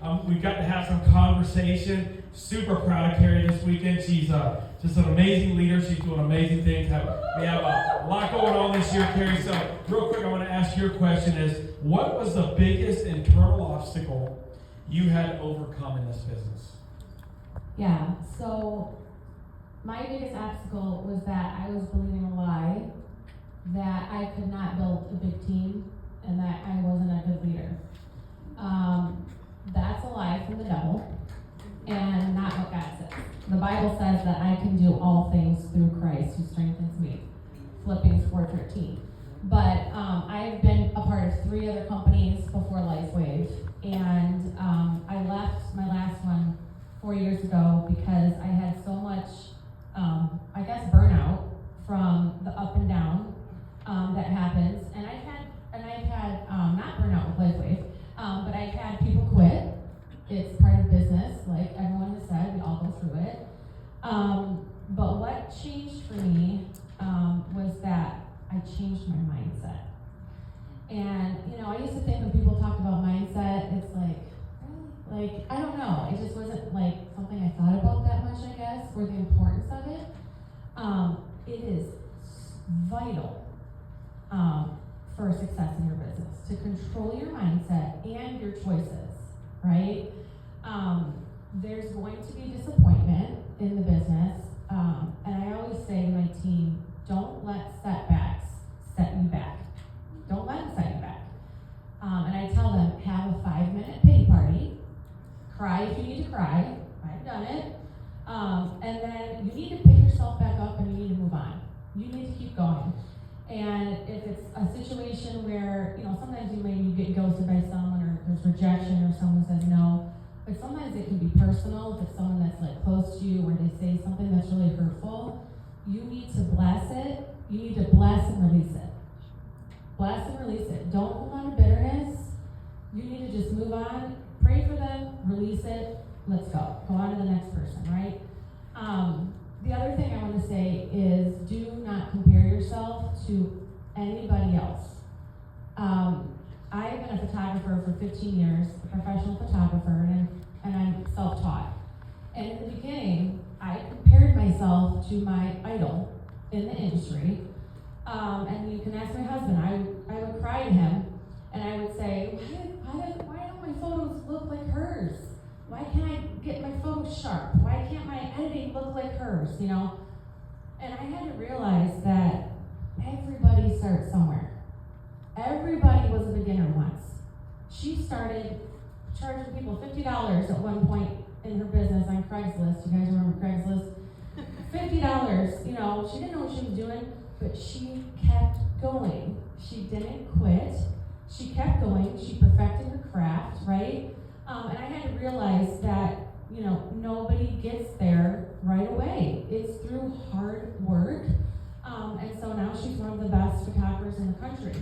We got to have some conversation. Super proud of Keri this weekend. She's just an amazing leader. She's doing amazing things. We have a lot going on this year, Keri. So real quick, I want to ask your question is, what was the biggest internal obstacle you had to overcome in this business? Yeah, so my biggest obstacle was that I was believing a lie that I could not build a big team and that I wasn't a good leader. That's a lie from the devil and not what God says. The Bible says that I can do all things through Christ who strengthens me. Philippians 4:13. But I've been a part of 3 other companies before LifeWave, and I left my last one 4 years ago because I had so much, burnout from the up and down that happens. And I've had not burnout with LifeWave, but I've had people quit. It's part of business, like everyone has said, we all go through it. But what changed for me was that I changed my mindset. And, I used to think when people talk about mindset, it's like, I don't know, it just wasn't like something I thought about that much, I guess, or the importance of it. It is vital for success in your business, to control your mindset and your choices, right? There's going to be disappointment in the business, and I always say to my team, don't let setbacks set you back. Don't let them set you back. And I tell them, have a 5-minute pity party, cry if you need to cry, I've done it, and then you need to pick yourself back up and you need to move on. You need to keep going. And if it's a situation where, sometimes you maybe get ghosted by someone or there's rejection or someone says no, but sometimes it can be personal. If it's someone that's like close to you or they say something that's really hurtful, you need to bless it. You need to bless and release it. Bless and release it. Don't hold on to bitterness. You need to just move on. Pray for them, release it, let's go. Go on to the next person, right? The other thing I want to say is do not compare yourself to anybody else. I've been a photographer for 15 years, a professional photographer, and I'm self-taught. And in the beginning, I compared myself to my idol in the industry. And you can ask my husband, I would cry to him, and I would say, why don't my photos look like hers? Why can't I get my photos sharp? Why can't my editing look like hers, And I had to realize that everybody starts somewhere. Everybody was a beginner once. She started charging people $50 at one point in her business on Craigslist. You guys remember Craigslist? $50, she didn't know what she was doing, but she kept going. She didn't quit. She kept going. She perfected her craft, right? And I had to realize that, nobody gets there right away. It's through hard work. And so now she's one of the best photographers in the country.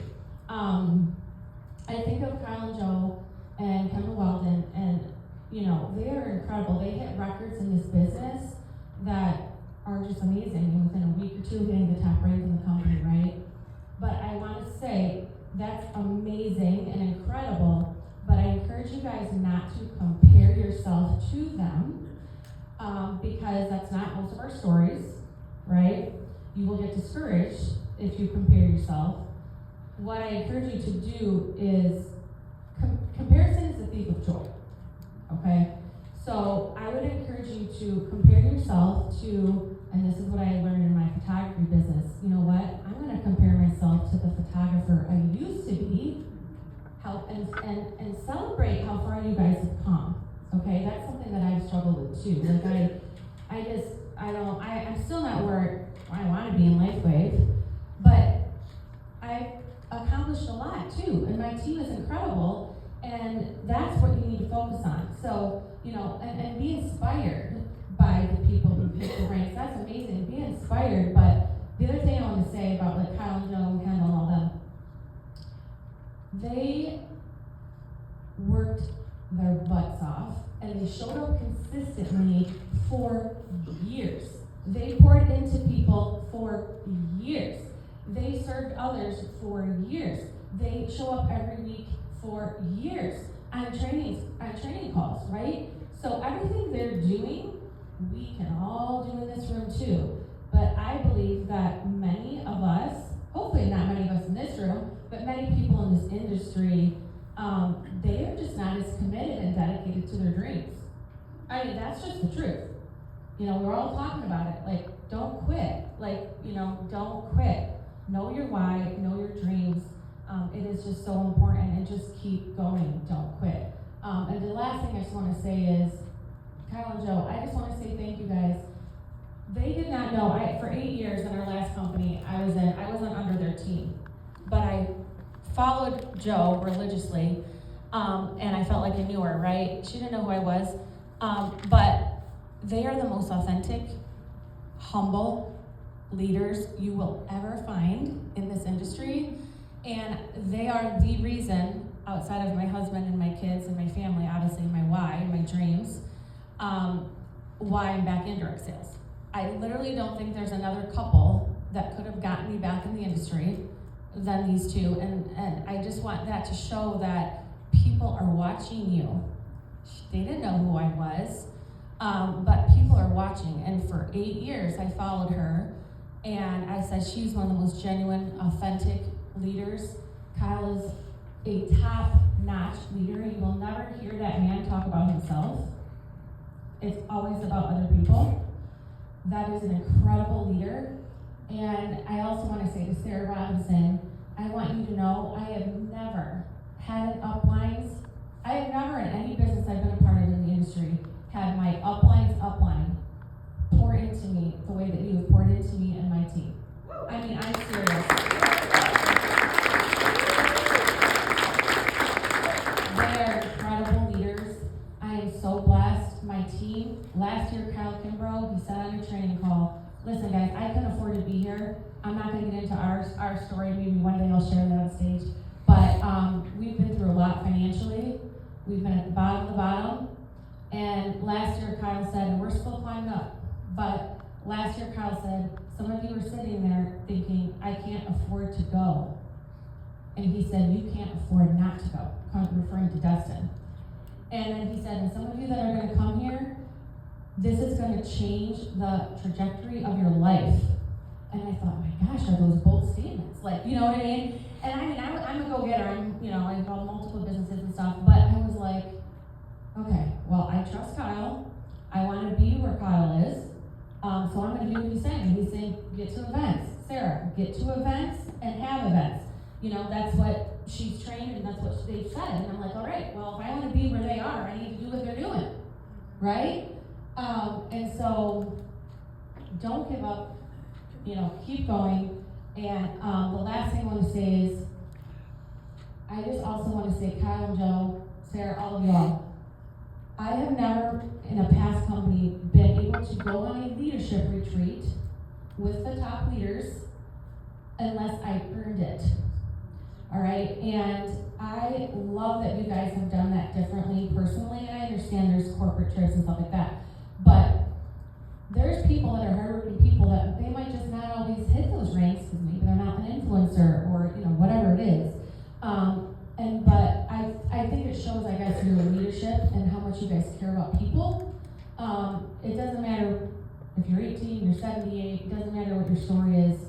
I think of Kyle and Joe and Kevin Weldon, and, they are incredible. They hit records in this business that are just amazing. Within a week or two, getting the top rank in the company, right? But I want to say that's amazing and incredible, but I encourage you guys not to compare yourself to them, because that's not most of our stories, right? You will get discouraged if you compare yourself. What I encourage you to do is, comparison is the thief of joy, okay? So I would encourage you to compare yourself to, and this is what I learned in my photography business, you know what? I'm going to compare myself to the photographer I used to be, and celebrate how far you guys have come, okay? That's something that I've struggled with too. Like I'm still not where I want to be in LifeWave, but I've accomplished a lot too, and my team is incredible, and that's what you need to focus on. So, and be inspired by the people who pick the ranks. That's amazing. Be inspired, but the other thing I want to say about like Kyle and Joe and Kendall and all them, they worked their butts off, and they showed up consistently for years. They poured into people for years. They served others for years. They show up every week for years on training calls. everything they're doing, we can all do in this room too. But I believe that many of us, hopefully not many of us in this room, but many people in this industry, they are just not as committed and dedicated to their dreams. I mean, that's just the truth. You know, we're all talking about it. Like, don't quit. Like, you know, don't quit. Know your why, know your dreams. It is just so important, and just keep going. Don't quit. And the last thing I just want to say is, Kyle and Joe, I just want to say thank you guys. They did not know, for 8 years in our last company I wasn't under their team. But I followed Joe religiously, and I felt like I knew her, right? She didn't know who I was. But they are the most authentic, humble leaders you will ever find in this industry. And they are the reason, outside of my husband and my kids and my family, obviously my why, my dreams, why I'm back in direct sales. I literally don't think there's another couple that could have gotten me back in the industry than these two. And I just want that to show that people are watching you. They didn't know who I was, but people are watching. And for 8 years, I followed her, and I said she's one of the most genuine, authentic leaders. Kyle is a top-notch leader. You will never hear that man talk about himself. It's always about other people. That is an incredible leader. And I also want to say to Sarah Robinson, I want you to know I have never had an uplines. I have never in any business I've been a part of in the industry had my upline pour into me the way that you have poured into me and my team. I mean, I'm serious. They are incredible leaders. I am so blessed. My team, last year, Kyle Kimbrough, he said on your training call, listen guys, I couldn't afford to be here. I'm not gonna get into our story, maybe one day I'll share that on stage. But we've been through a lot financially. We've been at the bottom of the bottom. And last year Kyle said, and we're still climbing up, but last year Kyle said, some of you are sitting there thinking, I can't afford to go. And he said, you can't afford not to go, referring to Destin. And then he said, and some of you that are gonna come here, this is gonna change the trajectory of your life. And I thought, my gosh, are those bold statements? Like, you know what I mean? And I mean, I'm a go-getter. I've got multiple businesses and stuff, but I was like, okay, well, I trust Kyle. I want to be where Kyle is. So I'm going to do what he's saying. He's saying, get to events. Sarah, get to events and have events. You know, that's what she's trained and that's what they've said. And I'm like, all right, well, if I want to be where they are, I need to do what they're doing, right? And so don't give up, keep going. And the last thing I want to say is, I just also want to say, Kyle and Joe, Sarah, all of y'all, I have never in a past company been able to go on a leadership retreat with the top leaders unless I earned it. All right, and I love that you guys have done that differently personally, and I understand there's corporate trips and stuff like that, but there's people that are hardworking people that they might just not always hit those ranks because maybe they're not an influencer or whatever it is. But I think it shows, I guess, your leadership and how much you guys care about people. It doesn't matter if you're 18, you're 78, it doesn't matter what your story is.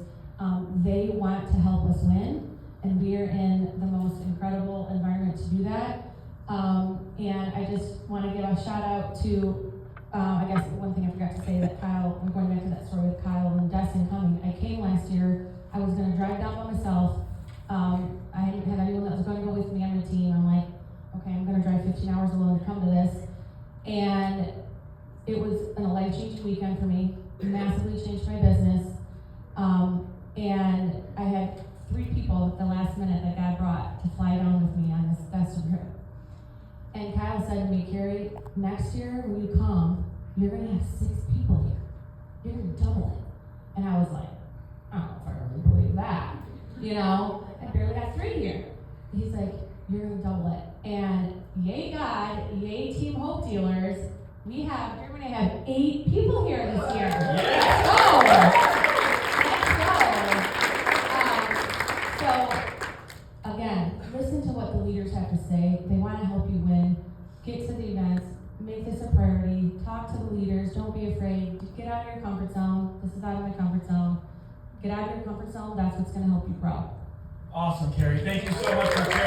They want to help us win, and we are in the most incredible environment to do that. And I just want to give a shout out to, I guess one thing I forgot to say, that Kyle, I'm going back to that story with Kyle and Destin coming. I came last year, I was going to drive down by myself. I didn't have anyone that was going to go with me on the team. I'm like, okay, I'm going to drive 15 hours alone to come to this. And it was a life-changing weekend for me. It massively changed my business. And I had 3 people at the last minute that God brought to fly down with me on this Destin trip. And Kyle said to me, Keri, next year when you come, you're going to have 6 people here. You're going to double it. And I was like, I don't know if I really believe that. I barely got 3 here. He's like, you're going to double it. And yay God, yay Team Hope Dealers, you're going to have 8 people here this year. Let's go. So, again, listen to what the leaders have to say. They want to help you win. Get to the events. Make this a priority. community, talk to the leaders, don't be afraid, get out of your comfort zone. This is out of my comfort zone. Get out of your comfort zone, that's what's gonna help you grow. Awesome, Keri. Thank you so much for sharing.